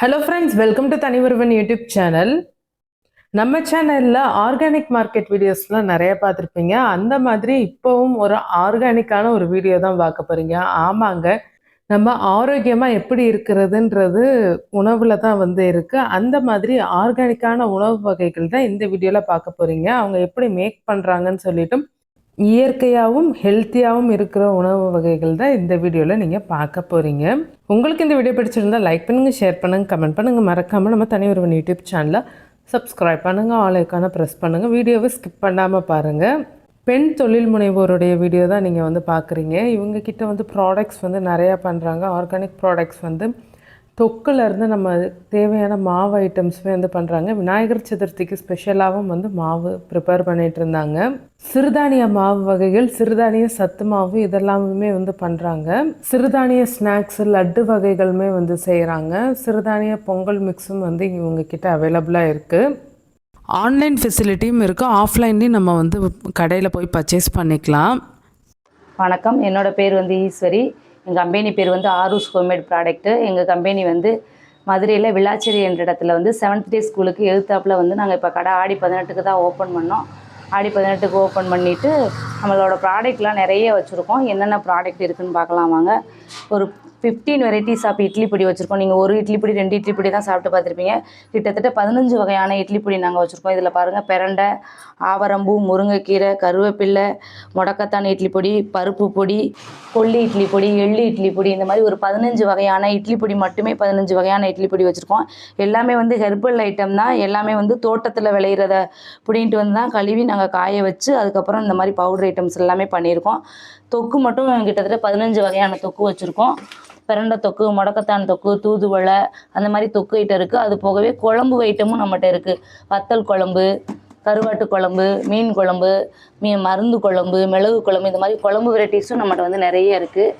Hello friends, welcome to Thanivaruvan YouTube channel. நம்ம சேனலில் organic market வீடியோஸ்லாம் நிறைய பார்த்துருப்பீங்க. அந்த மாதிரி இப்போவும் ஒரு ஆர்கானிக்கான ஒரு வீடியோ தான் பார்க்க போகிறீங்க. ஆமாங்க, நம்ம ஆரோக்கியமாக எப்படி இருக்கிறதுன்றது உணவில் தான் இருக்குது. அந்த மாதிரி ஆர்கானிக்கான உணவு வகைகள் தான் இந்த வீடியோவில் பார்க்க போகிறீங்க. அவங்க எப்படி மேக் பண்ணுறாங்கன்னு சொல்லிட்டு இயற்கையாகவும் ஹெல்த்தியாகவும் இருக்கிற உணவு வகைகள் தான் இந்த வீடியோவில் நீங்கள் பார்க்க போகிறீங்க. உங்களுக்கு இந்த வீடியோ பிடிச்சிருந்தால் லைக் பண்ணுங்கள், ஷேர் பண்ணுங்கள், கமெண்ட் பண்ணுங்கள். மறக்காமல் நம்ம தனிவருவன் யூடியூப் சேனலை சப்ஸ்கிரைப் பண்ணுங்கள், ஆல் ஐக்கானை ப்ரெஸ் பண்ணுங்கள். வீடியோவை ஸ்கிப் பண்ணாமல் பாருங்கள். பெண் தொழில் முனைவோருடைய வீடியோ தான் நீங்கள் பார்க்குறீங்க. இவங்கக்கிட்ட ப்ராடக்ட்ஸ் நிறையா பண்ணுறாங்க. ஆர்கானிக் ப்ராடக்ட்ஸ் தொக்குலேருந்து நம்ம தேவையான மாவு ஐட்டம்ஸுமே பண்ணுறாங்க. விநாயகர் சதுர்த்திக்கு ஸ்பெஷலாகவும் மாவு ப்ரிப்பேர் பண்ணிகிட்டு இருந்தாங்க. சிறுதானிய மாவு வகைகள், சிறுதானிய சத்து மாவு இதெல்லாமே பண்ணுறாங்க. சிறுதானிய ஸ்நாக்ஸ், லட்டு வகைகளுமே செய்கிறாங்க. சிறுதானிய பொங்கல் மிக்ஸும் இவங்கக்கிட்ட அவைலபிளாக இருக்குது. ஆன்லைன் ஃபெசிலிட்டியும் இருக்குது. ஆஃப்லைன்லேயும் நம்ம கடையில் போய் பர்ச்சேஸ் பண்ணிக்கலாம். வணக்கம், என்னோடய பேர் ஈஸ்வரி. எங்கள் கம்பெனி பேர் ஆரூஸ் ஹோம்மேட் ப்ராடக்ட்டு. எங்கள் கம்பெனி மதுரையில் விளாச்சேரி என்ற இடத்துல 7th டே ஸ்கூலுக்கு எதிர்த்தாப்பில் நாங்கள் இப்போ கடை ஆடி 18க்கு தான் ஓப்பன் பண்ணோம். ஆடி 18க்கு ஓப்பன் பண்ணிவிட்டு நம்மளோட ப்ராடக்ட்லாம் நிறைய வச்சுருக்கோம். என்னென்ன ப்ராடக்ட் இருக்குதுன்னு பார்க்கலாம் வாங்க. ஒரு 15 வெரைட்டிஸ் ஆஃப் இட்லி பொடி வச்சுருக்கோம். நீங்கள் ஒரு இட்லி பொடி 2 இட்லி பொடி தான் சாப்பிட்டு பார்த்துருப்பீங்க. கிட்டத்தட்ட 15 வகையான இட்லி பொடி நாங்கள் வச்சுருக்கோம். இதில் பாருங்கள், பிரண்டை, ஆவரம்பூ, முருங்கைக்கீரை, கருவேப்பில்லை, முடக்கத்தான் இட்லி பொடி, பருப்பு பொடி, கொல்லி இட்லி பொடி, எள்ளு இட்லி பொடி, இந்த மாதிரி ஒரு 15 வகையான இட்லி பொடி மட்டுமே 15 வகையான இட்லி பொடி வச்சுருக்கோம். எல்லாமே ஹெர்பல் ஐட்டம் தான். எல்லாமே தோட்டத்தில் விளையிறத புடின்ட்டு தான் கழுவி நாங்கள் காய வச்சு அதுக்கப்புறம் இந்த மாதிரி பவுடர் ஐட்டம்ஸ் எல்லாமே பண்ணியிருக்கோம். தொக்கு மட்டும் கிட்டத்தட்ட 15 வகையான தொக்கு வச்சுருக்கோம். பிரண்டை தொக்கு, முடக்கத்தான் தொக்கு, தூதுவளை, அந்த மாதிரி தொக்கு ஐட்டம் இருக்குது. அது போகவே குழம்பு ஐட்டமும் நம்மகிட்ட இருக்குது. வத்தல் குழம்பு, கருவாட்டு குழம்பு, மீன் குழம்பு, மருந்து குழம்பு, மிளகு குழம்பு, இந்த மாதிரி குழம்பு வெரைட்டிஸும் நம்மகிட்ட நிறைய இருக்குது.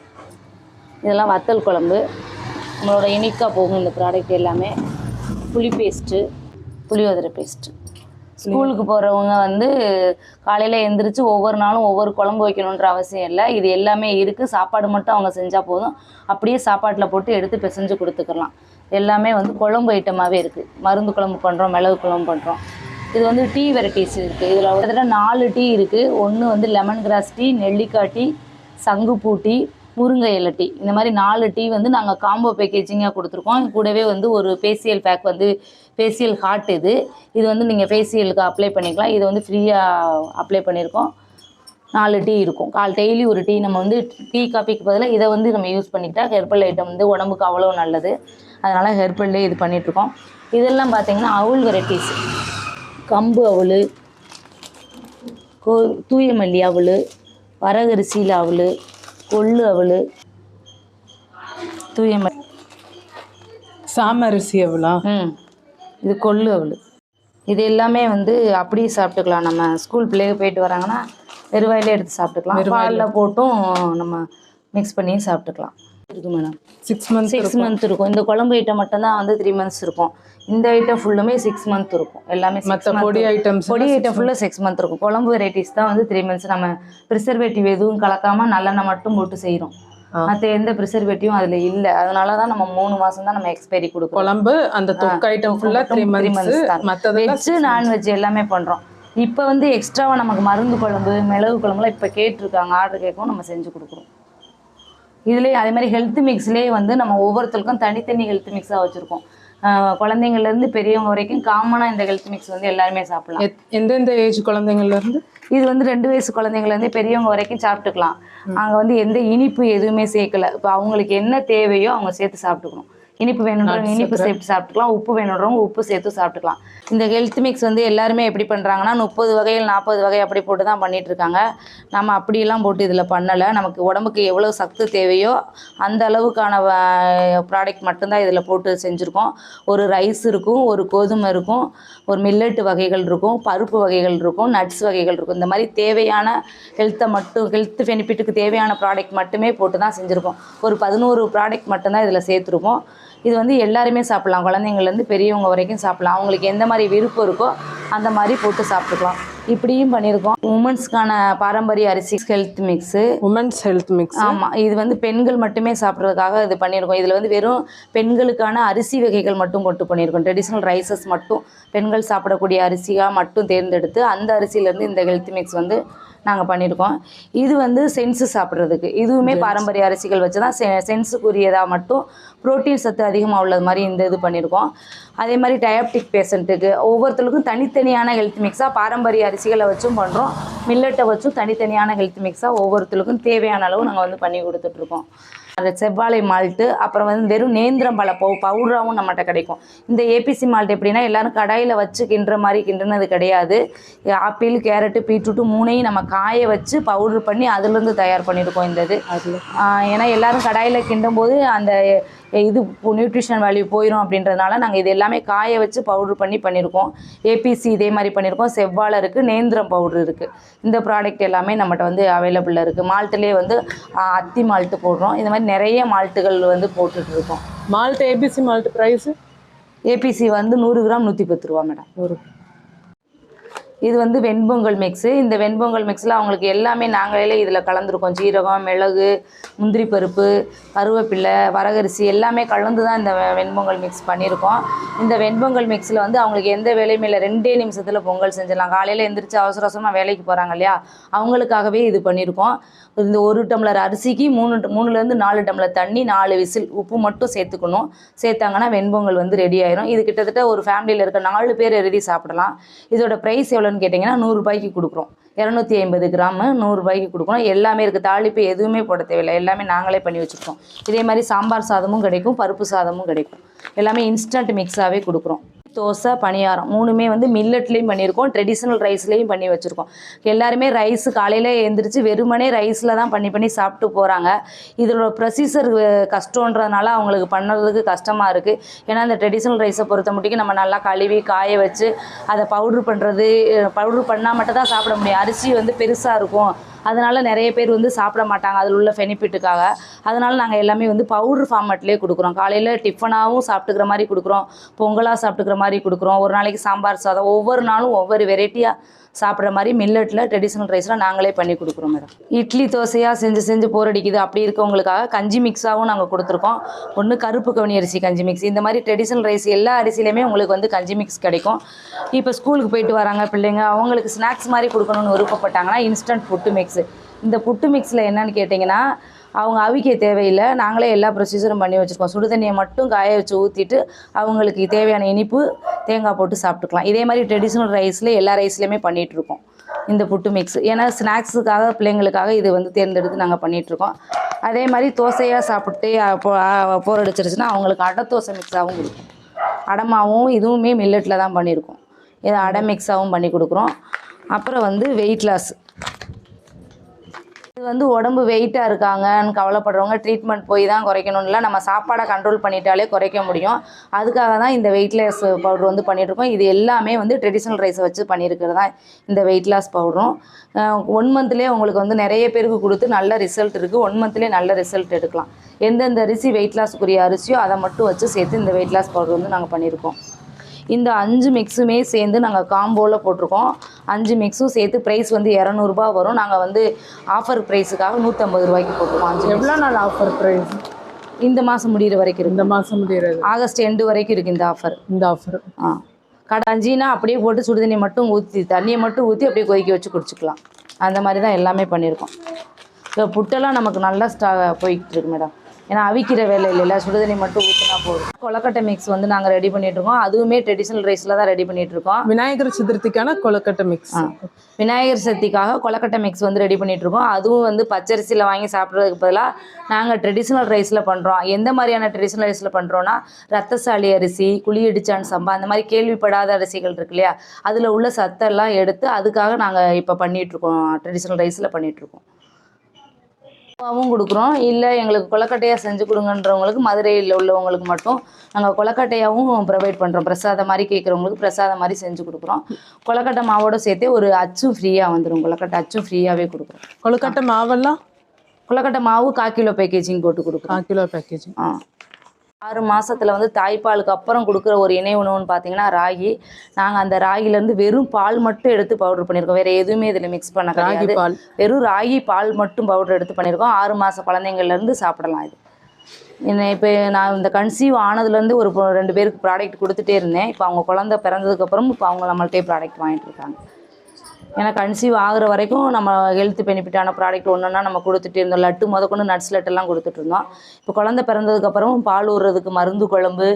இதெல்லாம் வத்தல் குழம்பு நம்மளோட யூனிக்காக போகும். இந்த ப்ராடக்ட் எல்லாமே புளி பேஸ்ட்டு, புளியோதரை பேஸ்ட்டு. ஸ்கூலுக்கு போகிறவங்க காலையில் எழுந்திரிச்சு ஒவ்வொரு நாளும் ஒவ்வொரு குழம்பு வைக்கணுன்ற அவசியம் இல்லை. இது எல்லாமே இருக்குது. சாப்பாடு மட்டும் அவங்க செஞ்சால் போதும். அப்படியே சாப்பாட்டில் போட்டு எடுத்து பிசைஞ்சு கொடுத்துக்கலாம். எல்லாமே குழம்பு ஐட்டமாகவே இருக்குது. மருந்து குழம்பு பண்ணுறோம், மிளகு குழம்பு பண்ணுறோம். இது டீ வெரைட்டிஸ் இருக்குது. இதில் கிட்டத்தட்ட 4 டீ இருக்குது. ஒன்று லெமன் கிராஸ் டீ, நெல்லிக்காய் டீ, சங்குப்பூ டீ, முருங்கை இலை டீ, இந்த மாதிரி 4 டீ நாங்கள் காம்போ பேக்கேஜிங்காக கொடுத்துருக்கோம். கூடவே ஒரு ஃபேஷியல் பேக் ஃபேஷியல் ஹாட். இது நீங்கள் ஃபேஷியலுக்கு அப்ளை பண்ணிக்கலாம். இது ஃப்ரீயாக அப்ளை பண்ணியிருக்கோம். 4 டீ இருக்கும். டெய்லி ஒரு டீ. நம்ம டீ காஃபிக்கு பதிலாக இதை நம்ம யூஸ் பண்ணிக்கிட்டா ஹெர்பல் ஐட்டம் உடம்புக்கு அவ்வளோ நல்லது. அதனால் ஹெர்பல்லே இது பண்ணிகிட்ருக்கோம். இதெல்லாம் பார்த்திங்கன்னா அவுள் வெரைட்டிஸ். கம்பு அவுள், தூய மல்லி அவுள், வரகரிசியில் அவுள், கொள்ளு அவள், தூயமல்லி, சாமரிசி அவளா, இது கொள்ளு அவள். இது எல்லாமே அப்படியே சாப்பிட்டுக்கலாம். நம்ம ஸ்கூல் பிள்ளைங்க போயிட்டு வராங்கன்னா வெறுவாயிலே எடுத்து சாப்பிட்டுக்கலாம். பாலில் போட்டும் நம்ம மிக்ஸ் பண்ணி சாப்பிட்டுக்கலாம். இருக்குது மேடம். 6 மந்த் இருக்கும். இந்த குழம்பு ஐட்டம் மட்டும்தான் 3 மந்த்ஸ் இருக்கும். இந்த ஐட்டம் ஃபுல்லுமே 6 மந்த் இருக்கும். எல்லாமே பொடி ஐட்டம் ஃபுல்லாக 6 மந்த் இருக்கும். குழம்பு வெரைட்டிஸ் தான் 3 மந்த்ஸ். நம்ம ப்ரிசர்வேட்டிவ் எதுவும் கலக்காமல் நல்லெண்ணெய் மட்டும் போட்டு செய்கிறோம். மற்ற எந்த ப்ரிசர்வேட்டிவும் அதில் இல்லை. அதனால தான் நம்ம 3 மாதம் தான் நம்ம எக்ஸ்பைரி கொடுக்கும். குழம்பு அந்த தொக்கு ஐட்டம் ஃபுல்லாக 3 மந்த்ஸ் தான். வெஜ்ஜு நான்வெஜ் எல்லாமே பண்ணுறோம். இப்போ எக்ஸ்ட்ராவாக நமக்கு மருந்து குழம்பு, மிளகு குழம்புலாம் இப்போ கேட்டிருக்காங்க. ஆர்டர் கேட்கவும் நம்ம செஞ்சு கொடுக்குறோம். இதுலேயே அதே மாதிரி ஹெல்த் மிக்ஸ்லேயே நம்ம ஒவ்வொருத்தருக்கும் தனித்தனி ஹெல்த் மிக்ஸாக வச்சுருக்கோம். குழந்தைங்கள்லேருந்து பெரியவங்க வரைக்கும் காமனாக இந்த ஹெல்த் மிக்ஸ் எல்லாருமே சாப்பிடலாம். எந்தெந்த ஏஜ் குழந்தைங்கள்லேருந்து? இது 2 வயசு குழந்தைங்கள்லேருந்து பெரியவங்க வரைக்கும் சாப்பிட்டுக்கலாம். அங்கே எந்த இனிப்பு எதுவுமே சேர்க்கலை. இப்போ அவங்களுக்கு என்ன தேவையோ அவங்க சேர்த்து சாப்பிட்டுக்கணும். இனிப்பு வேணுன்றவங்க இனிப்பு சேர்த்து சாப்பிட்டுக்கலாம். உப்பு வேணுன்றவங்க உப்பு சேர்த்து சாப்பிட்டுக்கலாம். இந்த ஹெல்த் மிக்ஸ் எல்லாருமே எப்படி பண்ணுறாங்கன்னா 30 வகைகள் 40 வகை அப்படி போட்டு தான் பண்ணிகிட்ருக்காங்க. நம்ம அப்படியெல்லாம் போட்டு இதில் பண்ணலை. நமக்கு உடம்புக்கு எவ்வளோ சத்து தேவையோ அந்த அளவுக்கான ப்ராடக்ட் மட்டும்தான் இதில் போட்டு செஞ்சுருக்கோம். ஒரு ரைஸ் இருக்கும், ஒரு கோதுமை இருக்கும், ஒரு மில்லட் வகைகள் இருக்கும், பருப்பு வகைகள் இருக்கும், நட்ஸ் வகைகள் இருக்கும். இந்த மாதிரி தேவையான ஹெல்த் பெனிஃபிட்டுக்கு தேவையான ப்ராடக்ட் மட்டுமே போட்டு தான் செஞ்சுருக்கோம். ஒரு 11 ப்ராடக்ட் மட்டும்தான் இதில் சேர்த்துருக்கோம். இது எல்லாருமே சாப்பிட்லாம். குழந்தைங்கள்லேருந்து பெரியவங்க வரைக்கும் சாப்பிட்லாம். அவங்களுக்கு எந்த மாதிரி விருப்பம் இருக்கோ அந்த மாதிரி போட்டு சாப்பிட்டுக்கலாம். இப்படியும் பண்ணியிருக்கோம். உமன்ஸ்க்கான பாரம்பரிய அரிசி health mix. Women's health mix. ஆமாம், இது வந்து பெண்கள் மட்டுமே சாப்பிட்றதுக்காக இது பண்ணியிருக்கோம். இதில் வந்து வெறும் பெண்களுக்கான அரிசி வகைகள் மட்டும் போட்டு பண்ணியிருக்கோம். ட்ரெடிஷ்னல் ரைசஸ் மட்டும் பெண்கள் சாப்பிடக்கூடிய அரிசியாக மட்டும் தேர்ந்தெடுத்து அந்த அரிசியிலேருந்து இந்த ஹெல்த் மிக்ஸ் வந்து நாங்கள் பண்ணியிருக்கோம். இது வந்து சென்ஸு சாப்பிட்றதுக்கு, இதுவுமே பாரம்பரிய அரிசிகள் வச்சு தான் சென்ஸுக்குரியதாக மட்டும் புரோட்டீன் சத்து அதிகமாக உள்ளது மாதிரி இந்த இது பண்ணியிருக்கோம். அதே மாதிரி டயபெட்டிக் பேஷண்ட்டுக்கு ஒவ்வொருத்தருக்கும் தனித்தனியான ஹெல்த் மிக்ஸாக பாரம்பரிய அரிசிகளை வச்சும் பண்ணுறோம், மில்லட்டை வச்சும் தனித்தனியான ஹெல்த் மிக்ஸாக ஒவ்வொருத்தருக்கும் தேவையான அளவு நாங்கள் வந்து பண்ணி கொடுத்துட்ருக்கோம். அந்த செவ்வாழை மால்ட்டு, அப்புறம் வந்து வெறும் நேந்திரம் பழ பவுடராகவும் நம்மகிட்ட கிடைக்கும். இந்த ஏபிசி மால்ட் எப்படின்னா எல்லாரும் கடாயில் வச்சு கிண்டுற மாதிரி கிண்டுனது கிடையாது. ஆப்பிள், கேரட்டு, பீட்ரூட்டு மூணையும் நம்ம காய வச்சு பவுட்ரு பண்ணி அதுலேருந்து தயார் பண்ணியிருக்கோம் இந்த இது. ஏன்னா எல்லோரும் கடாயில் கிண்டும் போது அந்த இது நியூட்ரிஷன் வேல்யூ போயிடும் அப்படின்றதுனால நாங்கள் இது எல்லாமே காய வச்சு பவுட்ரு பண்ணியிருக்கோம். ஏபிசி இதே மாதிரி பண்ணியிருக்கோம். செவ்வாழை இருக்குது, நேந்திரம் பவுட்ரு இருக்குது. இந்த ப்ராடக்ட் எல்லாமே நம்மகிட்ட வந்து அவைலபிளாக இருக்குது. மால்ட்டுலேயே வந்து அத்தி மால்ட்டு போடுறோம். இந்த மாதிரி நிறைய மால்ட்டுகள் வந்து போட்டுட்ருக்கோம். Malt ABC malt price? ABC வந்து 100 கிராம் 110 ரூபா மேடம். இது வந்து வெண்பொங்கல் மிக்ஸு. இந்த வெண்பொங்கல் மிக்ஸில் அவங்களுக்கு எல்லாமே நாங்களே இதில் கலந்துருக்கோம். ஜீரகம், மிளகு, முந்திரி பருப்பு, கருவேப்பிலை, வரகரிசி எல்லாமே கலந்து தான் இந்த வெண்பொங்கல் மிக்ஸ் பண்ணியிருக்கோம். இந்த வெண்பொங்கல் மிக்ஸில் வந்து அவங்களுக்கு எந்த வேலையுமே இல்லை, 2 நிமிஷத்தில் பொங்கல் செஞ்சிடலாம். காலையில் எந்திரிச்சு அவசர அவசரமாக வேலைக்கு போகிறாங்க இல்லையா, அவங்களுக்காகவே இது பண்ணியிருக்கோம். இந்த 1 டம்ளர் அரிசிக்கு 3லேருந்து 4 டம்ளர் தண்ணி, 4 விசில், உப்பு மட்டும் சேர்த்துக்கணும். சேர்த்தாங்கன்னா வெண்பொங்கல் வந்து ரெடி ஆயிரும். இது கிட்டத்தட்ட ஒரு ஃபேமிலியில் இருக்க 4 பேர் எழுதி சாப்பிடலாம். இதோட ப்ரைஸ் எவ்வளோன்னு கேட்டிங்கன்னா 100 ரூபாய்க்கு கொடுக்குறோம். 250 கிராமு 100 ரூபாய்க்கு கொடுக்குறோம். எல்லாமே இருக்குது, தாளிப்பு எதுவுமே போட தேவையில்லை, எல்லாமே நாங்களே பண்ணி வச்சுருக்கோம். இதே மாதிரி சாம்பார் சாதமும் கிடைக்கும், பருப்பு சாதமும் கிடைக்கும். எல்லாமே இன்ஸ்டன்ட் மிக்ஸாகவே கொடுக்குறோம். தோசை, பணியாரம் 3மே வந்து மில்லட்லேயும் பண்ணியிருக்கோம், ட்ரெடிஷ்னல் ரைஸ்லேயும் பண்ணி வச்சுருக்கோம். எல்லாருமே ரைஸு காலையில் எழுந்திரிச்சு வெறுமனே ரைஸில் தான் பண்ணி சாப்பிட்டு போகிறாங்க. இதோட ப்ரொசீஜர் கஷ்டன்றதுனால அவங்களுக்கு பண்ணுறதுக்கு கஷ்டமாக இருக்குது. ஏன்னா இந்த ட்ரெடிஷ்னல் ரைஸை பொறுத்த மட்டும் நம்ம நல்லா கழுவி காய வச்சு அதை பவுட்ரு பண்ணால் மட்டும் தான் சாப்பிட முடியும். அரிசி வந்து பெருசாக இருக்கும், அதனால் நிறைய பேர் வந்து சாப்பிட மாட்டாங்க அதில் உள்ள பெனிஃபிட்டுக்காக. அதனால் நாங்கள் எல்லாமே வந்து பவுட்ரு ஃபார்மேட்லேயே கொடுக்குறோம். காலையில் டிஃபனாகவும் சாப்பிட்டுக்கிற மாதிரி கொடுக்குறோம், பொங்கலாக சாப்பிட்டுக்கிற மாதிரி கொடுக்குறோம். ஒரு நாளைக்கு சாம்பார் சாதம், ஒவ்வொரு நாளும் ஒவ்வொரு வெரைட்டியாக சாப்பிட்ற மாதிரி மில்லட்டில் ட்ரெடிஷ்னல் ரைஸில் நாங்களே பண்ணி கொடுக்குறோம் மேடம். இட்லி தோசையாக செஞ்சு போர் அடிக்குது அப்படி இருக்கவங்களுக்காக கஞ்சி மிக்ஸாகவும் நாங்கள் கொடுத்துருக்கோம். ஒன்று கருப்பு கவுனி அரிசி கஞ்சி மிக்ஸ், இந்த மாதிரி ட்ரெடிஷ்னல் ரைஸ் எல்லா அரிசிலையுமே உங்களுக்கு வந்து கஞ்சி மிக்ஸ் கிடைக்கும். இப்போ ஸ்கூலுக்கு போயிட்டு வராங்க பிள்ளைங்க, அவங்களுக்கு ஸ்நாக்ஸ் மாதிரி கொடுக்கணும்னு விருப்பப்பட்டாங்கன்னா இன்ஸ்டன்ட் புட்டு மிக்ஸு. இந்த புட்டு மிக்ஸில் என்னென்னு கேட்டிங்கன்னா அவங்க அவிக்க தேவையில்லை, நாங்களே எல்லா ப்ரொசீஜரும் பண்ணி வச்சுருக்கோம். சுடு தண்ணியை மட்டும் காய வச்சு ஊற்றிட்டு அவங்களுக்கு தேவையான இனிப்பு தேங்காய் போட்டு சாப்பிட்டுக்கலாம். இதே மாதிரி ட்ரெடிஷ்னல் ரைஸில் எல்லா ரைஸ்லையுமே பண்ணிகிட்ருக்கோம் இந்த புட்டு மிக்ஸ். ஏன்னா ஸ்நாக்ஸுக்காக பிள்ளைங்களுக்காக இது வந்து தேர்ந்தெடுத்து நாங்கள் பண்ணிகிட்ருக்கோம். அதே மாதிரி தோசையாக சாப்பிட்டு போர் அடிச்சிருச்சுன்னா அவங்களுக்கு அடை தோசை மிக்ஸாகவும் கொடுக்கும். அடமாவும் இதுவுமே மில்லட்டில் தான் பண்ணியிருக்கோம். இதை அடை மிக்ஸாகவும் பண்ணி கொடுக்குறோம். அப்புறம் வந்து வெயிட் லாஸ், இது வந்து உடம்பு வெயிட்டாக இருக்காங்கன்னு கவலைப்படுறவங்க ட்ரீட்மெண்ட் போய் தான் குறைக்கணும்ல, நம்ம சாப்பாடை கண்ட்ரோல் பண்ணிட்டாலே குறைக்க முடியும். அதுக்காக தான் இந்த வெயிட் லாஸ் பவுடர் வந்து பண்ணிகிட்ருக்கோம். இது எல்லாமே வந்து ட்ரெடிஷ்னல் ரைஸை வச்சு பண்ணியிருக்கிறது தான் இந்த வெயிட் லாஸ் பவுடரும். 1 மந்த்லேயே உங்களுக்கு வந்து நிறைய பேருக்கு கொடுத்து நல்ல ரிசல்ட் இருக்குது. 1 மந்த்லேயே நல்ல ரிசல்ட் எடுக்கலாம். எந்தெந்த அரிசி வெயிட் லாஸுக்குரிய அரிசியோ அதை மட்டும் வச்சு சேர்த்து இந்த வெயிட் லாஸ் பவுடர் வந்து நாங்கள் பண்ணியிருக்கோம். இந்த 5 மிக்ஸுமே சேர்ந்து நாங்கள் காம்போவில் போட்டிருக்கோம். 5 மிக்ஸும் சேர்த்து ப்ரைஸ் வந்து 200 ரூபா வரும். நாங்கள் வந்து ஆஃபர் ப்ரைஸுக்காக 150 ரூபாய்க்கு போட்டிருக்கோம். எவ்வளோ நாள் ஆஃபர் ப்ரைஸ்? இந்த மாதம் முடிகிற வரைக்கும் இருக்குது. இந்த மாதம் முடிகிறது ஆகஸ்ட் எண்டு வரைக்கும் இருக்குது இந்த ஆஃபர். கடை 5னா அப்படியே போட்டு சுடுதண்ணி மட்டும் ஊற்றி, தண்ணியை மட்டும் ஊற்றி அப்படியே கொதிக்க வச்சு குடிச்சிக்கலாம். அந்த மாதிரி தான் எல்லாமே பண்ணியிருக்கோம். இப்போ புட்டெல்லாம் நமக்கு நல்லா போய்கிட்டு இருக்கு மேடம். ஏன்னா அவிக்கிற வேலை இல்லைல்ல, சுடுதண்ணி மட்டும் ஊற்றினா போதும். கொலக்கட்டை மிக்ஸ் வந்து நாங்கள் ரெடி பண்ணிகிட்ருக்கோம். அதுவுமே ட்ரெடிஷ்னல் ரைஸில் தான் ரெடி பண்ணிகிட்ருக்கோம். விநாயகர் சதுர்த்திக்கான கொலக்கட்டை மிக்ஸ். விநாயகர் சதுர்த்திக்காக கொலக்கட்டை மிக்ஸ் வந்து ரெடி பண்ணிகிட்ருக்கோம். அதுவும் வந்து பச்சரிசியில் வாங்கி சாப்பிட்றதுக்கு பதிலாக நாங்கள் ட்ரெடிஷ்னல் ரைஸில் பண்ணுறோம். எந்த மாதிரியான ட்ரெடிஷ்னல் ரைஸில் பண்ணுறோன்னா ரத்தசாலி அரிசி, குழியடிச்சான் சம்பா, அந்த மாதிரி கேள்விப்படாத அரிசிகள் இருக்கு இல்லையா, அதில் உள்ள சத்தெல்லாம் எடுத்து அதுக்காக நாங்கள் இப்போ பண்ணிகிட்ருக்கோம். ட்ரெடிஷ்னல் ரைஸில் பண்ணிகிட்ருக்கோம். கொடுக்குறோம். இல்லை எங்களுக்கு கொலக்கட்டையாக செஞ்சு கொடுங்கன்றவங்களுக்கு, மதுரையில் உள்ளவங்களுக்கு மட்டும் நாங்கள் கொலக்கட்டையாகவும் ப்ரொவைட் பண்ணுறோம். பிரசாதம் மாதிரி கேட்குறவங்களுக்கு பிரசாதம் மாதிரி செஞ்சு கொடுக்குறோம். கொலக்கட்டை மாவோடு சேர்த்தே ஒரு அச்சும் ஃப்ரீயாக வந்துடும். கொலக்கட்டை அச்சும் ஃப்ரீயாகவே கொடுக்குறோம். கொலக்கட்டை மாவெல்லாம்? கொலக்கட்டை மாவு 1/4 கிலோ பேக்கேஜிங் போட்டு கொடுக்குறோம். 1/4 கிலோ பேக்கேஜிங். 6 மாசத்துல வந்து தாய்ப்பாலுக்கு அப்புறம் கொடுக்குற ஒரு இணை உணவுன்னு பார்த்தீங்கன்னா ராகி. நாங்கள் அந்த ராகிலேருந்து வெறும் பால் மட்டும் எடுத்து பவுடர் பண்ணியிருக்கோம். வேறு எதுவுமே இதில் மிக்ஸ் பண்ண கிடையாது. வெறும் ராகி பால் மட்டும் பவுடர் எடுத்து பண்ணியிருக்கோம். 6 மாத குழந்தைங்கள்லேருந்து சாப்பிடலாம் இது. இப்போ நான் இந்த கன்சீவ் ஆனதுலேருந்து ஒரு 2 பேருக்கு ப்ராடக்ட் கொடுத்துட்டே இருந்தேன். இப்போ அவங்க குழந்தை பிறந்ததுக்கப்புறம் இப்போ அவங்க நம்மள்ட்டே ப்ராடக்ட் வாங்கிட்டு இருக்காங்க. ஏன்னா கன்சீவ் ஆகிற வரைக்கும் நம்ம ஹெல்த் பெனிஃபிட்டான ப்ராடக்ட் ஒன்றுன்னா நம்ம கொடுத்துட்டு இருந்தோம். லட்டு முதற்கொண்டு நட்ஸ் லட்டெல்லாம் கொடுத்துட்டு இருந்தோம். இப்போ குழந்தை பிறந்ததுக்கப்புறம் பால் ஊறுறதுக்கு மருந்து குழம்பு,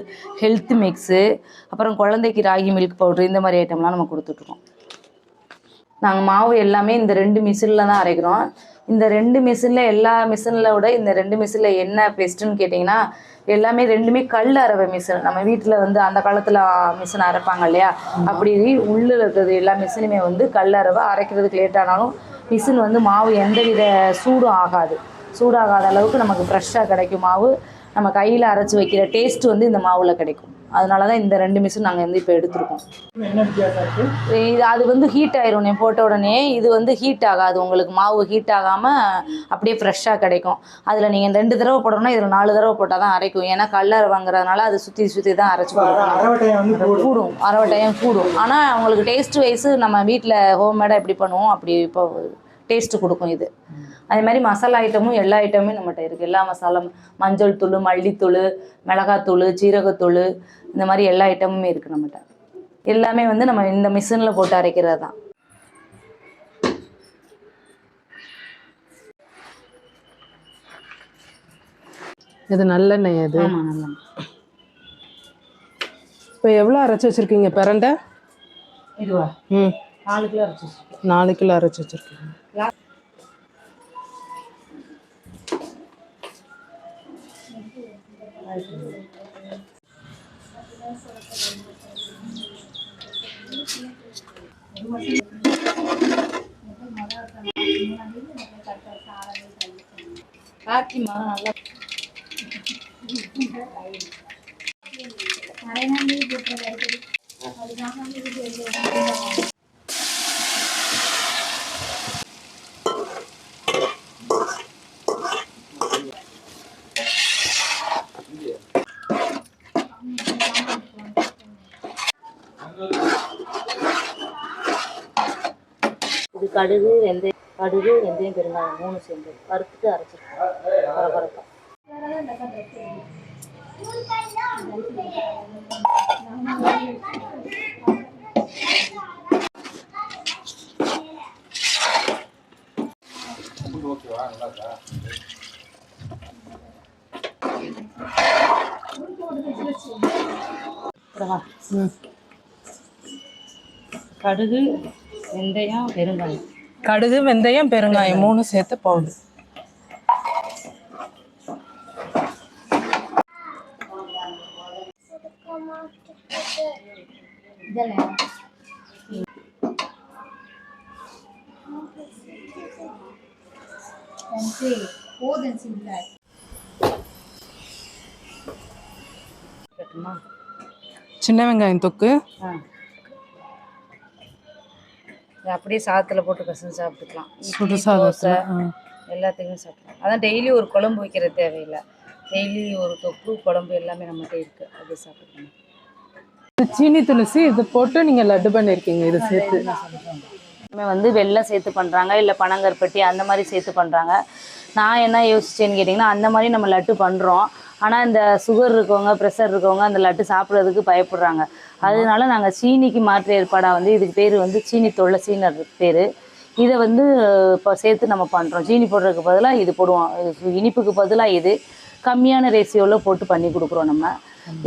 ஹெல்த் மிக்ஸு, அப்புறம் குழந்தைக்கு ராகி மில்க் பவுட்ரு, இந்த மாதிரி ஐட்டம்லாம் நம்ம கொடுத்துட்ருக்கோம். நாங்கள் மாவு எல்லாமே இந்த 2 மிஷினில் தான் அரைக்கிறோம். இந்த 2 மிஷினில் எல்லா மிஷினில் விட இந்த 2 மிஷினில் என்ன பெஸ்ட்டுன்னு கேட்டிங்கன்னா, எல்லாமே 2மே கல் அரவை மிஷின். நம்ம வீட்டில் வந்து அந்த காலத்தில் மிஷின் அரைப்பாங்க இல்லையா, அப்படி உள்ளே இருக்கிறது எல்லா மிஷினுமே வந்து கல் அரவை. அரைக்கிறதுக்கு லேட் ஆனாலும் மிஷின் வந்து மாவு எந்தவித சூடும் ஆகாது. சூடாகாத அளவுக்கு நமக்கு ஃப்ரெஷ்ஷாக கிடைக்கும் மாவு. நம்ம கையில் அரைச்சி வைக்கிற டேஸ்ட்டு வந்து இந்த மாவில் கிடைக்கும். அதனால தான் இந்த 2 மிஷின் நாங்கள் வந்து இப்போ எடுத்துருக்கோம். இது அது வந்து ஹீட் ஆயிரும் போட்ட உடனே. இது வந்து ஹீட் ஆகாது. உங்களுக்கு மாவு ஹீட் ஆகாமல் அப்படியே ஃப்ரெஷ்ஷாக கிடைக்கும். அதில் நீங்கள் 2 தடவை போடணும்னா இதில் 4 தடவை போட்டால் தான் அரைக்கும். ஏன்னா கல்லறை வாங்குறதுனால அது சுற்றி தான் அரைச்சி கூடும். அரவட்டையும் கூடும். ஆனால் அவங்களுக்கு டேஸ்ட் வைஸு நம்ம வீட்டில் ஹோம்மேடாக எப்படி பண்ணுவோம் அப்படி இப்போ டேஸ்ட்டு கொடுக்கும் இது. அதே மாதிரி மசாலா ஐட்டமும் எல்லா ஐட்டமுமே நம்மகிட்ட இருக்குது. எல்லா மசாலா, மஞ்சள் தூள், மல்லித்தூள், மிளகாத்தூள், சீரகத்தூள், இந்த மாதிரி எல்லா ஐட்டமுமே இருக்குது நம்மகிட்ட. எல்லாமே வந்து நம்ம இந்த மிஷினில் போட்டு அரைக்கிறது தான். இது நல்லெண்ணெய். அது ஆமாம், நல்லெண்ணெய். இப்போ எவ்வளோ அரைச்சி வச்சுருக்கீங்க பிரண்டை? இதுவா? 4 கிலோ அரைச்சி வச்சுருக்கேன். 4 கிலோ அரைச்சி வச்சுருக்கீங்க. இது கடுகு, வெந்தயம், பெருங்காயம் 3 சேர்ந்து வறுத்துட்டு அரைச்சிருக்கோம். பரபரப்பாக கடுகு, வெந்தயம், பெருங்காயம். கடுகு, வெந்தயம், பெருங்காயம் 3 சேர்த்து பவுடர். சின்ன வெங்காயம் தொக்கு அப்படியே சாதத்தில் போட்டு பசங்க சாப்பிட்டுக்கலாம். சுடு சாதத்தை எல்லாத்தையுமே சாப்பிடலாம். அதான் டெய்லி ஒரு குழம்பு வைக்கிற தேவையில்லை. டெய்லி ஒரு தொக்கு, குழம்பு எல்லாமே நம்மகிட்ட இருக்குது. அப்படியே சாப்பிட்டுக்கலாம். சீனி துளசி இது போட்டு நீங்கள் லட்டு பண்ணியிருக்கீங்க. இது சேர்த்து வந்து வெல்லம் சேர்த்து பண்ணுறாங்க, இல்லை பனங்கற்பட்டி அந்த மாதிரி சேர்த்து பண்ணுறாங்க. நான் என்ன யோசிச்சேன்னு கேட்டிங்கன்னா, அந்த மாதிரி நம்ம லட்டு பண்ணுறோம். ஆனால் இந்த சுகர் இருக்கவங்க, ப்ரெஷர் இருக்கவங்க அந்த லட்டு சாப்பிட்றதுக்கு பயப்படுறாங்க. அதனால நாங்கள் சீனிக்கு மாற்று ஏற்பாடாக வந்து இதுக்கு பேர் வந்து சீனி துளசின்னு பேர். இதை வந்து இப்போ சேர்த்து நம்ம பண்ணுறோம். சீனி போடுறதுக்கு பதிலாக இது போடுவோம். இனிப்புக்கு பதிலாக இது கம்மியான ரேஷியோவில் போட்டு பண்ணி கொடுக்குறோம் நம்ம.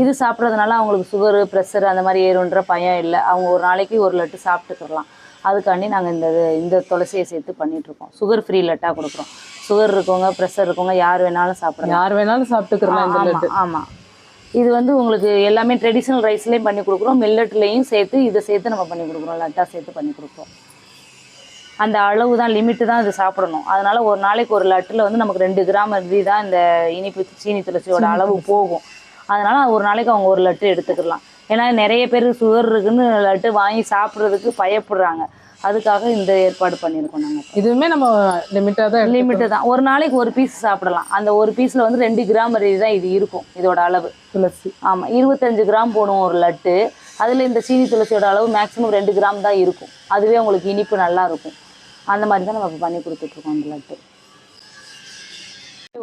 இது சாப்பிட்றதுனால அவங்களுக்கு சுகரு, ப்ரெஷர் அந்த மாதிரி ஏறுன்ற பயம் இல்லை. அவங்க ஒரு நாளைக்கு ஒரு லட்டு சாப்பிட்டுக்கலாம். அதுக்காண்டி நாங்கள் இந்த துளசியை சேர்த்து பண்ணிகிட்ருக்கோம். சுகர் ஃப்ரீ லட்டாக கொடுக்குறோம். சுகர் இருக்கவங்க, ப்ரெஷர் இருக்கவங்க யார் வேணாலும் சாப்பிட்றோம். யார் வேணாலும் சாப்பிட்டுக்கிறோம். ஆமாம். இது வந்து உங்களுக்கு எல்லாமே ட்ரெடிஷ்னல் ரைஸ்லேயும் பண்ணி கொடுக்குறோம், மில்லட்லேயும் சேர்த்து இதை சேர்த்து நம்ம பண்ணி கொடுக்குறோம். லட்டாக சேர்த்து பண்ணி கொடுக்குறோம். அந்த அளவு தான், லிமிட்டு தான் இது சாப்பிடணும். அதனால் ஒரு நாளைக்கு ஒரு லட்டில் வந்து நமக்கு 2 கிராம் அரிசி தான் இந்த இனிப்பு சீனி துளசியோட அளவு போகும். அதனால் ஒரு நாளைக்கு அவங்க ஒரு லட்டு எடுத்துக்கலாம். ஏன்னா நிறைய பேர் சுகர் இருக்குன்னு லட்டு வாங்கி சாப்பிட்றதுக்கு பயப்படுறாங்க. அதுக்காக இந்த ஏற்பாடு பண்ணியிருக்கோம் நாங்கள். இதுவுமே நம்ம லிமிட்டாக தான் லிமிட்டு தான். ஒரு நாளைக்கு ஒரு பீஸ் சாப்பிடலாம். அந்த ஒரு பீஸில் வந்து 2 கிராம் வரை தான் இது இருக்கும், இதோட அளவு. துளசி. ஆமாம், 25 கிராம் போடுவோம் ஒரு லட்டு. அதில் இந்த சீனி துளசியோட அளவு மேக்ஸிமம் 2 கிராம் தான் இருக்கும். அதுவே உங்களுக்கு இனிப்பு நல்லா இருக்கும். அந்த மாதிரி தான் நம்ம இப்போ பண்ணி கொடுத்துட்ருக்கோம் அந்த லட்டு.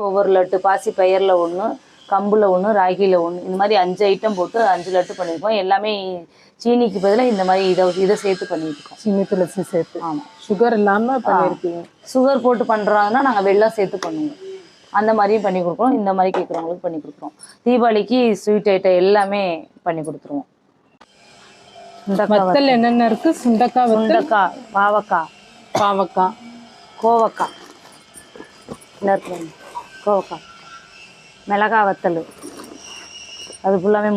ஒவ்வொரு லட்டு பாசி பயிரில் ஒன்று, கம்பில் ஒன்று, ராகியில் ஒன்று, இந்த மாதிரி 5 ஐட்டம் போட்டு 5 லட்டு பண்ணியிருக்கோம். எல்லாமே சீனிக்கு பதிலாக இந்த மாதிரி இதை சேர்த்து பண்ணியிருக்கோம். சீனி துளசி சேர்த்து. ஆமாம், சுகர் இல்லாமல் பண்ணியிருக்கீங்க. சுகர் போட்டு பண்ணுறாங்கன்னா நாங்கள் வெல்லம் சேர்த்து பண்ணுவோம். அந்த மாதிரியும் பண்ணி கொடுக்குறோம். இந்த மாதிரி கேட்குறவங்களுக்கு பண்ணி கொடுக்குறோம். தீபாவளிக்கு ஸ்வீட் ஐட்டம் எல்லாமே பண்ணி கொடுத்துருவோம். வத்தல் என்னென்ன இருக்குது? சுண்டக்காய், சுண்டக்காய், பாவக்காய், பாவக்காய், கோவக்காய், கோவக்காய், மிளகா வத்தல், அது ஃபுல்லாமே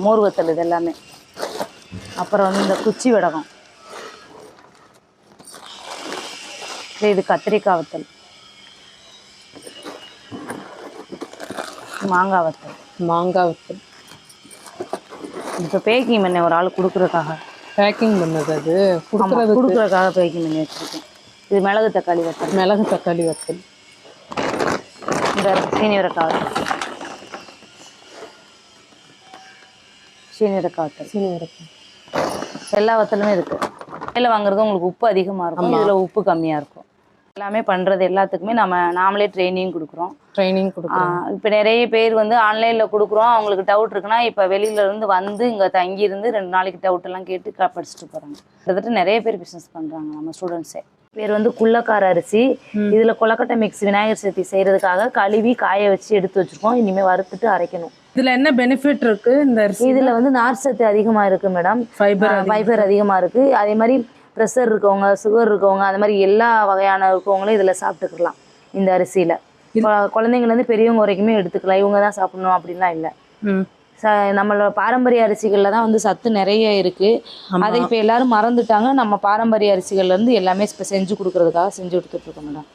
மோர் வத்தல், இது எல்லாமே. அப்புறம் வந்து இந்த குச்சி வடகம், இது கத்திரிக்காய் வத்தல், மாங்காய் வத்தல். இப்போ பேக்கிங் பண்ண ஒரு ஆள் கொடுக்குறதுக்காக பேக்கிங் பண்ணது. அது கொடுக்குறதுக்காக பேக்கிங் பண்ணி வச்சுருக்கேன். இது மிளகு தக்காளி வத்தல். இந்த சீனிவரக்காய் வத்தல். எல்லா வத்தலுமே இருக்குது. கடையில் வாங்குறது உங்களுக்கு உப்பு அதிகமாக இருக்கும், இதில் உப்பு கம்மியாக இருக்கும். எல்லாமே பண்ணுறது எல்லாத்துக்குமே நாமளே ட்ரைனிங் கொடுக்குறோம். இப்போ நிறைய பேர் வந்து ஆன்லைனில் கொடுக்குறோம். அவங்களுக்கு டவுட் இருக்குன்னா இப்போ வெளியிலேருந்து வந்து இங்கே தங்கியிருந்து 2 நாளைக்கு டவுட்டெல்லாம் கேட்டு படிச்சுட்டு போகிறாங்க. கிட்டத்தட்ட நிறைய பேர் பிஸ்னஸ் பண்ணுறாங்க நம்ம ஸ்டூடெண்ட்ஸே. பேர் வந்து குள்ளக்கார அரிசி. இதில் கொலக்கட்டை மிக்ஸ் விநாயகர் சதுர்த்தி செய்கிறதுக்காக கழுவி காய வச்சு எடுத்து வச்சுருக்கோம். இனிமேல் வறுத்துட்டு அரைக்கணும். இதில் என்ன பெனிஃபிட் இருக்குது? இந்த அரிசி இதில் வந்து நார் சத்து அதிகமாக இருக்குது மேடம். ஃபைபர் அதிகமாக இருக்குது. அதே மாதிரி ப்ரெஷர் இருக்கவங்க, சுகர் இருக்கவங்க, அந்த மாதிரி எல்லா வகையான இருக்கவங்களும் இதில் சாப்பிட்டுக்கலாம். இந்த அரிசியில் குழந்தைங்கலேருந்து பெரியவங்க வரைக்குமே எடுத்துக்கலாம். இவங்க தான் சாப்பிடணும் அப்படின்லாம் இல்லை. நம்மளோட பாரம்பரிய அரிசிகளில் தான் வந்து சத்து நிறைய இருக்குது. அதை இப்போ எல்லாரும் மறந்துட்டாங்க. நம்ம பாரம்பரிய அரிசிகள்லேருந்து எல்லாமே இப்போ செஞ்சு கொடுக்குறதுக்காக செஞ்சு கொடுத்துட்ருக்கோம் மேடம்.